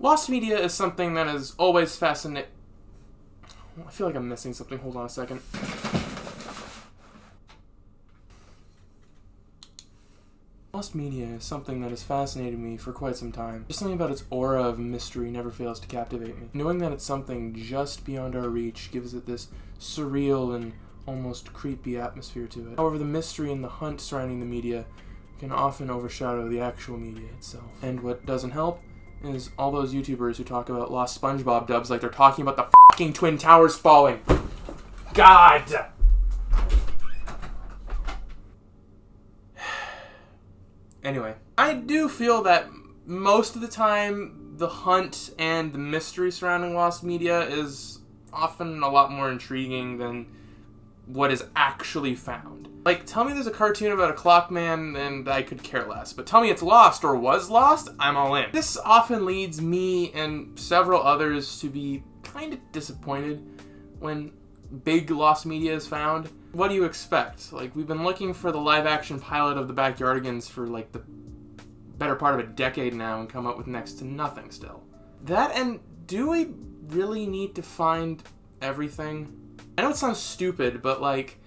Lost media is something that is always fascinating. I feel like I'm missing something. Hold on a second. Lost media is something that has fascinated me for quite some time. Just something about its aura of mystery never fails to captivate me. Knowing that it's something just beyond our reach gives it this surreal and almost creepy atmosphere to it. However, the mystery and the hunt surrounding the media can often overshadow the actual media itself. And what doesn't help is all those YouTubers who talk about lost SpongeBob dubs like they're talking about the fucking Twin Towers falling. God! Anyway, I do feel that most of the time the hunt and the mystery surrounding lost media is often a lot more intriguing than what is actually found. Like, tell me there's a cartoon about a clock man and I could care less, but tell me it's lost or was lost, I'm all in. This often leads me and several others to be kind of disappointed when big lost media is found. What do you expect? Like, we've been looking for the live-action pilot of the Backyardigans for, like, the better part of a decade now and come up with next to nothing still. That, and do we really need to find everything? I know it sounds stupid, but, like,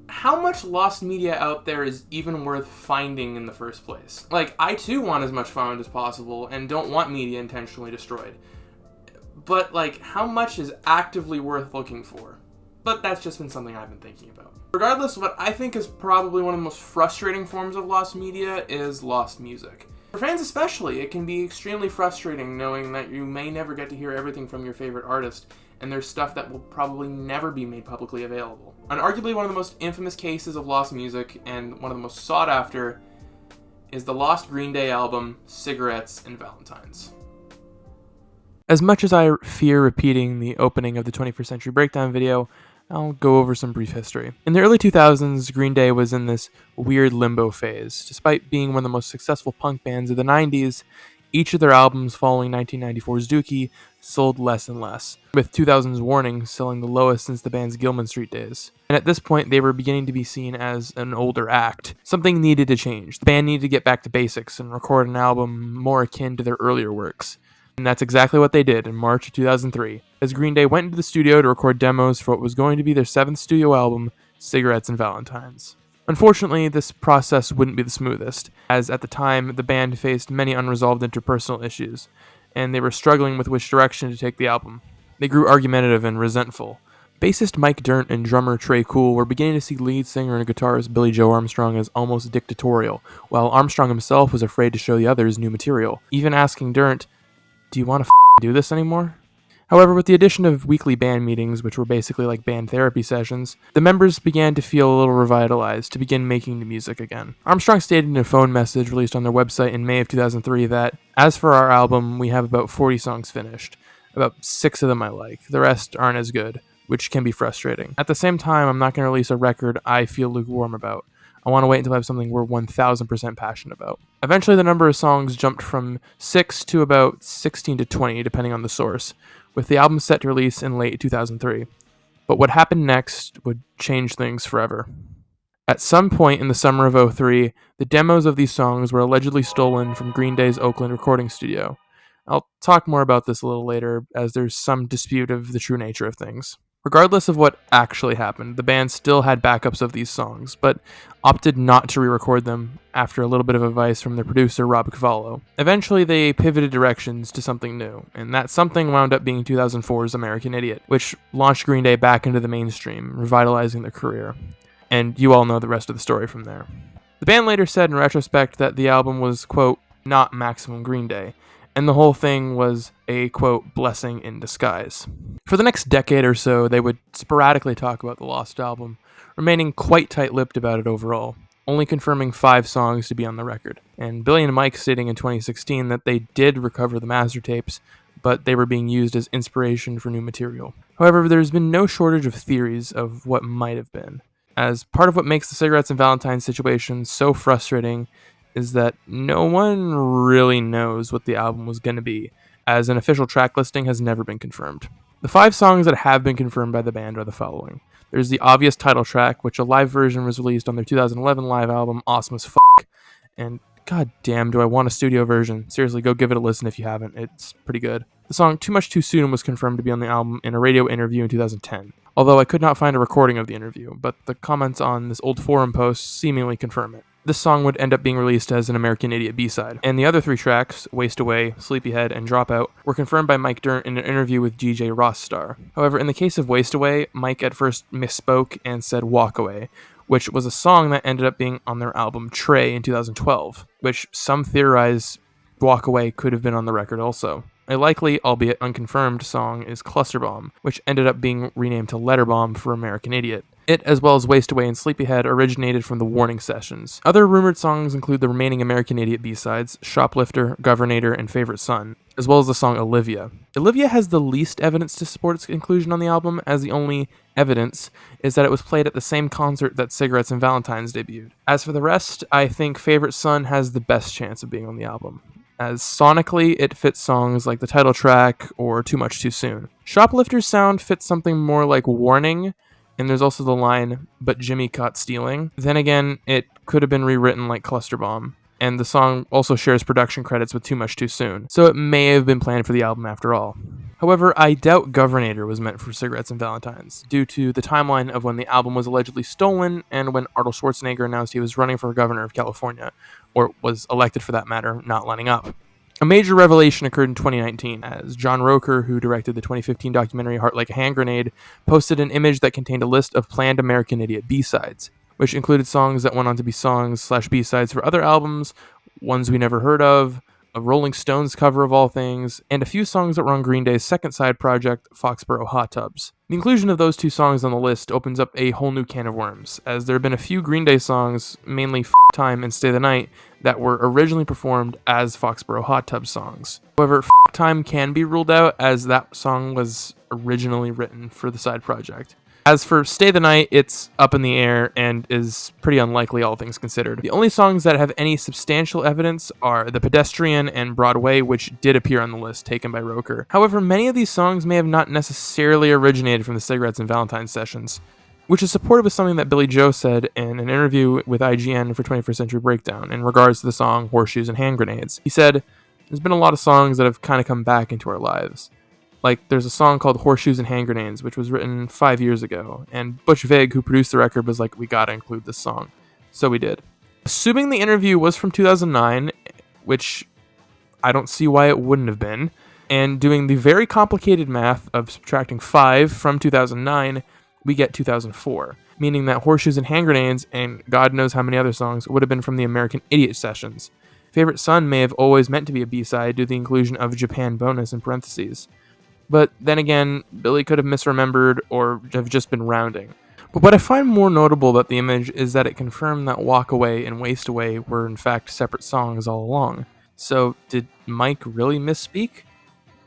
how much lost media out there is even worth finding in the first place? Like, I too want as much found as possible and don't want media intentionally destroyed. But, like, how much is actively worth looking for? But that's just been something I've been thinking about. Regardless, what I think is probably one of the most frustrating forms of lost media is lost music. For fans especially, it can be extremely frustrating knowing that you may never get to hear everything from your favorite artist, and there's stuff that will probably never be made publicly available. And arguably one of the most infamous cases of lost music, and one of the most sought after, is the lost Green Day album, Cigarettes and Valentines. As much as I fear repeating the opening of the 21st Century Breakdown video, I'll go over some brief history. In the early 2000s, Green Day was in this weird limbo phase. Despite being one of the most successful punk bands of the 90s, each of their albums following 1994's Dookie sold less and less, with 2000's Warning selling the lowest since the band's Gilman Street days. And at this point, they were beginning to be seen as an older act. Something needed to change. The band needed to get back to basics and record an album more akin to their earlier works. And that's exactly what they did in March of 2003, as Green Day went into the studio to record demos for what was going to be their 7th studio album, Cigarettes and Valentines. Unfortunately, this process wouldn't be the smoothest, as at the time, the band faced many unresolved interpersonal issues, and they were struggling with which direction to take the album. They grew argumentative and resentful. Bassist Mike Dirnt and drummer Trey Cool were beginning to see lead singer and guitarist Billy Joe Armstrong as almost dictatorial, while Armstrong himself was afraid to show the others new material, even asking Dirnt, "Do you want to do this anymore?" However, with the addition of weekly band meetings, which were basically like band therapy sessions, the members began to feel a little revitalized to begin making new music again. Armstrong stated in a phone message released on their website in May of 2003 that, "As for our album, we have about 40 songs finished. About 6 of them I like. The rest aren't as good, which can be frustrating. At the same time, I'm not going to release a record I feel lukewarm about. I want to wait until I have something we're 1000% passionate about." Eventually, the number of songs jumped from 6 to about 16 to 20, depending on the source, with the album set to release in late 2003. But what happened next would change things forever. At some point in the summer of 2003, the demos of these songs were allegedly stolen from Green Day's Oakland recording studio. I'll talk more about this a little later, as there's some dispute of the true nature of things. Regardless of what actually happened, the band still had backups of these songs, but opted not to re-record them after a little bit of advice from their producer, Rob Cavallo. Eventually, they pivoted directions to something new, and that something wound up being 2004's American Idiot, which launched Green Day back into the mainstream, revitalizing their career. And you all know the rest of the story from there. The band later said in retrospect that the album was, quote, not Maximum Green Day, and the whole thing was a, quote, blessing in disguise. For the next decade or so, they would sporadically talk about the lost album, remaining quite tight-lipped about it overall, only confirming 5 songs to be on the record, and Billy and Mike stating in 2016 that they did recover the master tapes, but they were being used as inspiration for new material. However, there's been no shortage of theories of what might have been, as part of what makes the Cigarettes and Valentines situation so frustrating is that no one really knows what the album was going to be, as an official track listing has never been confirmed. The 5 songs that have been confirmed by the band are the following. There's the obvious title track, which a live version was released on their 2011 live album, Awesome as F***, and God damn, do I want a studio version. Seriously, go give it a listen if you haven't. It's pretty good. The song Too Much Too Soon was confirmed to be on the album in a radio interview in 2010, although I could not find a recording of the interview, but the comments on this old forum post seemingly confirm it. This song would end up being released as an American Idiot B-side. And the other 3 tracks, Waste Away, Sleepyhead, and Dropout, were confirmed by Mike Dirnt in an interview with DJ Rothstar. However, in the case of Waste Away, Mike at first misspoke and said Walk Away, which was a song that ended up being on their album Trey in 2012, which some theorize Walk Away could have been on the record also. A likely, albeit unconfirmed, song is Cluster Bomb, which ended up being renamed to Letter Bomb for American Idiot. It, as well as Waste Away and Sleepyhead, originated from the Warning Sessions. Other rumored songs include the remaining American Idiot B-sides, Shoplifter, Governator, and Favorite Son, as well as the song Olivia. Olivia has the least evidence to support its inclusion on the album, as the only evidence is that it was played at the same concert that Cigarettes and Valentines debuted. As for the rest, I think Favorite Son has the best chance of being on the album, as sonically it fits songs like the title track or Too Much Too Soon. Shoplifter's sound fits something more like Warning, and there's also the line, but Jimmy caught stealing. Then again, it could have been rewritten like Cluster Bomb, and the song also shares production credits with Too Much Too Soon, so it may have been planned for the album after all. However, I doubt Governator was meant for Cigarettes and Valentines, due to the timeline of when the album was allegedly stolen and when Arnold Schwarzenegger announced he was running for governor of California, or was elected for that matter, not lining up. A major revelation occurred in 2019 as John Roker, who directed the 2015 documentary Heart Like a Hand Grenade, posted an image that contained a list of planned American Idiot B-sides, which included songs that went on to be songs/B-sides for other albums, ones we never heard of, a Rolling Stones cover of all things, and a few songs that were on Green Day's second side project, Foxborough Hot Tubs. The inclusion of those 2 songs on the list opens up a whole new can of worms, as there have been a few Green Day songs, mainly F Time and Stay the Night, that were originally performed as Foxborough Hot Tubs songs. However, F Time can be ruled out, as that song was originally written for the side project. As for Stay the Night, it's up in the air and is pretty unlikely, all things considered. The only songs that have any substantial evidence are The Pedestrian and Broadway, which did appear on the list taken by Roker. However, many of these songs may have not necessarily originated from the Cigarettes and Valentines sessions, which is supported with something that Billy Joe said in an interview with IGN for 21st Century Breakdown in regards to the song Horseshoes and Hand Grenades. He said, "There's been a lot of songs that have kind of come back into our lives. Like, there's a song called Horseshoes and Hand Grenades, which was written 5 years ago, and Butch Vig, who produced the record, was like, we gotta include this song. So we did." Assuming the interview was from 2009, which I don't see why it wouldn't have been, and doing the very complicated math of subtracting 5 from 2009, we get 2004, meaning that Horseshoes and Hand Grenades, and God knows how many other songs, would have been from the American Idiot sessions. Favorite Son may have always meant to be a B-side due to the inclusion of Japan bonus in parentheses. But then again, Billy could have misremembered or have just been rounding. But what I find more notable about the image is that it confirmed that Walk Away and Waste Away were in fact separate songs all along. So did Mike really misspeak?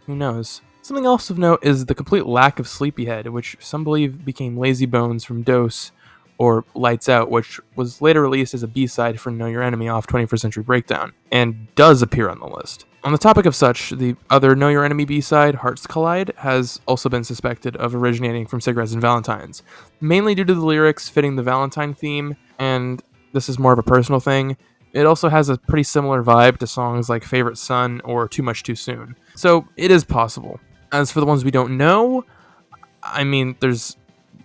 Who knows? Something else of note is the complete lack of Sleepyhead, which some believe became Lazy Bones from Dose, or Lights Out, which was later released as a B-side for Know Your Enemy off 21st Century Breakdown, and does appear on the list. On the topic of such, the other Know Your Enemy B-side, Hearts Collide, has also been suspected of originating from Cigarettes and Valentines, mainly due to the lyrics fitting the Valentine theme, and this is more of a personal thing. It also has a pretty similar vibe to songs like Favorite Son or Too Much Too Soon, so it is possible. As for the ones we don't know, I mean, there's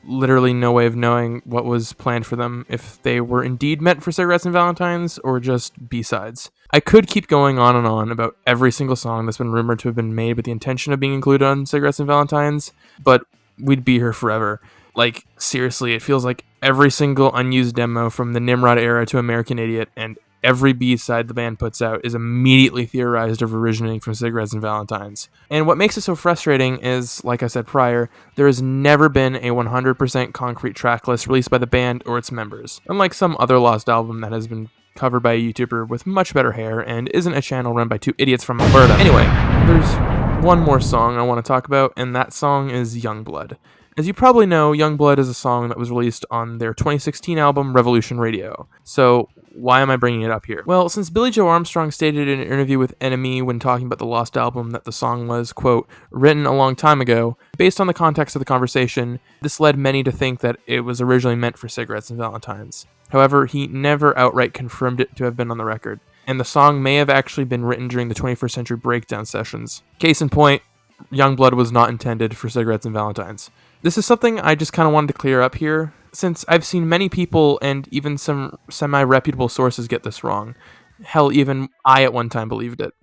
literally no way of knowing what was planned for them, if they were indeed meant for Cigarettes and Valentines or just B-sides. I could keep going on about every single song that's been rumored to have been made with the intention of being included on Cigarettes and Valentines, but we'd be here forever. Like, seriously, it feels like every single unused demo from the Nimrod era to American Idiot and every B-side the band puts out is immediately theorized of originating from Cigarettes and Valentines. And what makes it so frustrating is, like I said prior, there has never been a 100% concrete track list released by the band or its members, unlike some other lost album that has been covered by a YouTuber with much better hair and isn't a channel run by 2 idiots from Alberta. Anyway, there's one more song I want to talk about, and that song is Youngblood. As you probably know, Youngblood is a song that was released on their 2016 album Revolution Radio. So why am I bringing it up here? Well, since Billy Joe Armstrong stated in an interview with NME when talking about the Lost album that the song was, quote, written a long time ago, based on the context of the conversation, this led many to think that it was originally meant for Cigarettes and Valentines. However, he never outright confirmed it to have been on the record. and the song may have actually been written during the 21st Century Breakdown sessions. Case in point, Youngblood was not intended for Cigarettes and Valentines. This is something I just kind of wanted to clear up here, since I've seen many people and even some semi-reputable sources get this wrong. Hell, even I at one time believed it.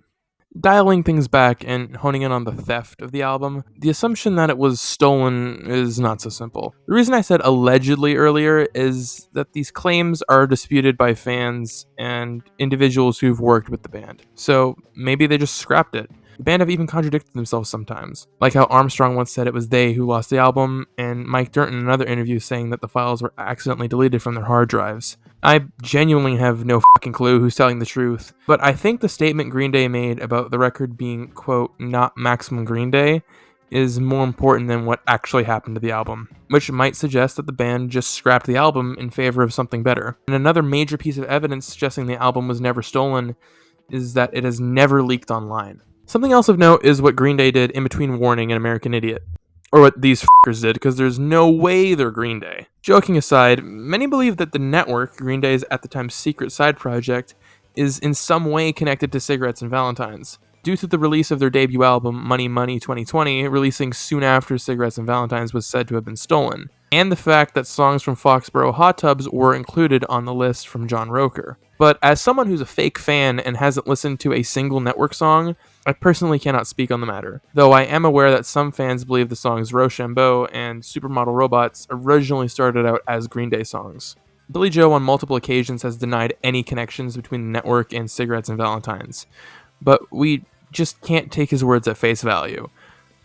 Dialing things back and honing in on the theft of the album, the assumption that it was stolen is not so simple. The reason I said allegedly earlier is that these claims are disputed by fans and individuals who've worked with the band. So maybe they just scrapped it. The band have even contradicted themselves sometimes, like how Armstrong once said it was they who lost the album, and Mike Dirnt in another interview saying that the files were accidentally deleted from their hard drives. I genuinely have no fucking clue who's telling the truth, but I think the statement Green Day made about the record being, quote, not Maximum Green Day is more important than what actually happened to the album, which might suggest that the band just scrapped the album in favor of something better. And another major piece of evidence suggesting the album was never stolen is that it has never leaked online. Something else of note is what Green Day did in between Warning and American Idiot. Or what these f***ers did, because there's no way they're Green Day. Joking aside, many believe that the network, Green Day's at the time secret side project, is in some way connected to Cigarettes and Valentines, due to the release of their debut album, Money Money 2020, releasing soon after Cigarettes and Valentines was said to have been stolen, and the fact that songs from Foxborough Hot Tubs were included on the list from John Roker. But as someone who's a fake fan and hasn't listened to a single network song, I personally cannot speak on the matter, though I am aware that some fans believe the songs Rochambeau and Supermodel Robots originally started out as Green Day songs. Billy Joe on multiple occasions has denied any connections between the network and Cigarettes and Valentines, but we just can't take his words at face value.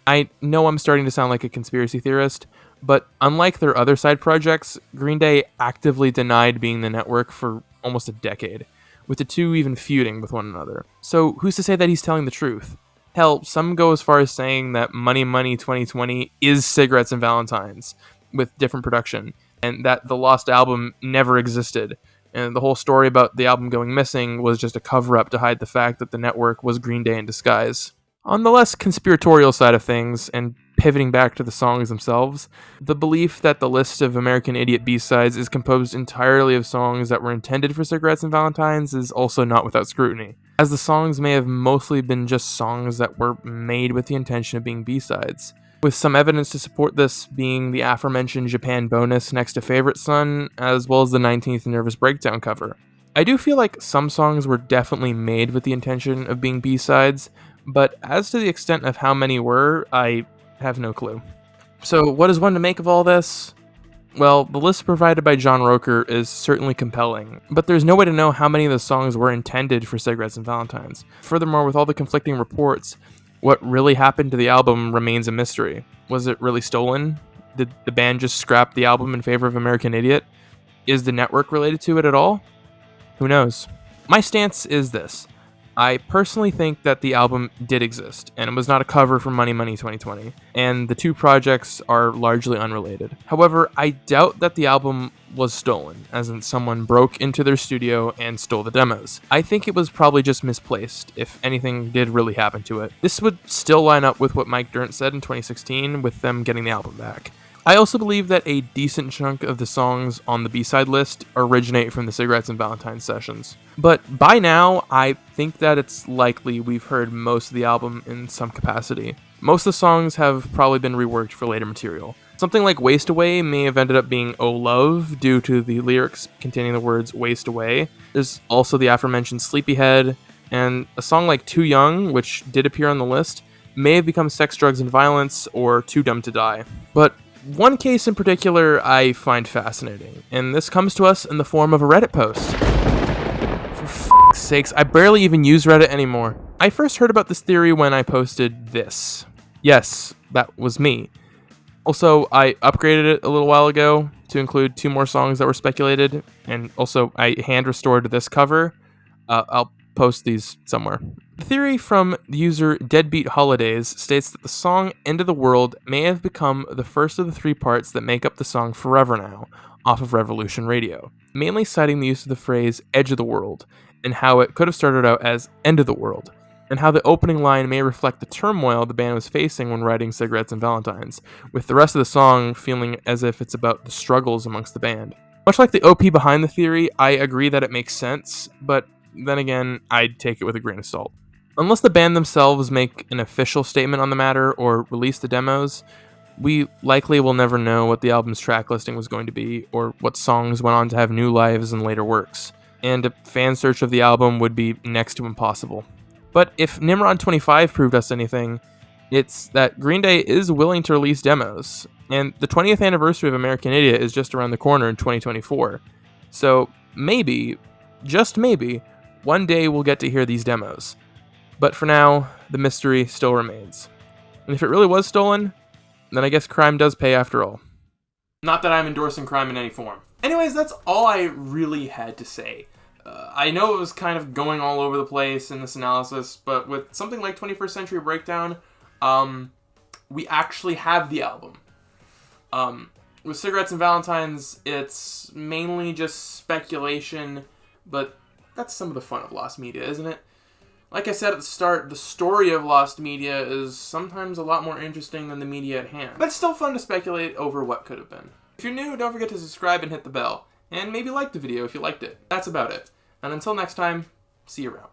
I know I'm starting to sound like a conspiracy theorist, but unlike their other side projects, Green Day actively denied being the network for almost a decade, with the two even feuding with one another. So who's to say that he's telling the truth? Hell, some go as far as saying that Money Money 2020 is Cigarettes and Valentines, with different production, and that the lost album never existed, and the whole story about the album going missing was just a cover-up to hide the fact that the network was Green Day in disguise. On the less conspiratorial side of things, and pivoting back to the songs themselves, the belief that the list of American Idiot B-sides is composed entirely of songs that were intended for Cigarettes and Valentines is also not without scrutiny, as the songs may have mostly been just songs that were made with the intention of being B-sides, with some evidence to support this being the aforementioned Japan bonus next to Favorite Son, as well as the 19th Nervous Breakdown cover. I do feel like some songs were definitely made with the intention of being B-sides, but as to the extent of how many were, I have no clue. So what is one to make of all this? Well, the list provided by John Roker is certainly compelling, but there's no way to know how many of the songs were intended for Cigarettes and Valentines. Furthermore, with all the conflicting reports, what really happened to the album remains a mystery. Was it really stolen? Did the band just scrap the album in favor of American Idiot? Is the network related to it at all? Who knows? My stance is this. I personally think that the album did exist, and it was not a cover for Money Money 2020, and the two projects are largely unrelated. However, I doubt that the album was stolen, as in someone broke into their studio and stole the demos. I think it was probably just misplaced, if anything did really happen to it. This would still line up with what Mike Dirnt said in 2016, with them getting the album back. I also believe that a decent chunk of the songs on the B-side list originate from the Cigarettes and Valentines sessions. But by now, I think that it's likely we've heard most of the album in some capacity. Most of the songs have probably been reworked for later material. Something like Waste Away may have ended up being Oh Love due to the lyrics containing the words Waste Away. There's also the aforementioned Sleepyhead, and a song like Too Young, which did appear on the list, may have become Sex, Drugs, and Violence or Too Dumb to Die. But one case in particular I find fascinating, and this comes to us in the form of a Reddit post. For f***'s sakes, I barely even use Reddit anymore. I first heard about this theory when I posted this. Yes, that was me. Also, I upgraded it a little while ago to include 2 more songs that were speculated, and also I hand restored this cover. I'll post these somewhere. The theory from the user Deadbeat Holidays states that the song End of the World may have become the first of the 3 parts that make up the song Forever Now, off of Revolution Radio, mainly citing the use of the phrase Edge of the World, and how it could have started out as End of the World, and how the opening line may reflect the turmoil the band was facing when writing Cigarettes and Valentines, with the rest of the song feeling as if it's about the struggles amongst the band. Much like the OP behind the theory, I agree that it makes sense, but then again, I'd take it with a grain of salt. Unless the band themselves make an official statement on the matter or release the demos, we likely will never know what the album's track listing was going to be, or what songs went on to have new lives in later works, and a fan search of the album would be next to impossible. But if Nimrod 25 proved us anything, it's that Green Day is willing to release demos, and the 20th anniversary of American Idiot is just around the corner in 2024. So maybe, just maybe, one day we'll get to hear these demos. But for now, the mystery still remains. And if it really was stolen, then I guess crime does pay after all. Not that I'm endorsing crime in any form. Anyways, that's all I really had to say. I know it was kind of going all over the place in this analysis, but with something like 21st Century Breakdown, we actually have the album. With Cigarettes and Valentines, it's mainly just speculation, but that's some of the fun of Lost Media, isn't it? Like I said at the start, the story of Lost Media is sometimes a lot more interesting than the media at hand. But it's still fun to speculate over what could have been. If you're new, don't forget to subscribe and hit the bell. And maybe like the video if you liked it. That's about it. And until next time, see you around.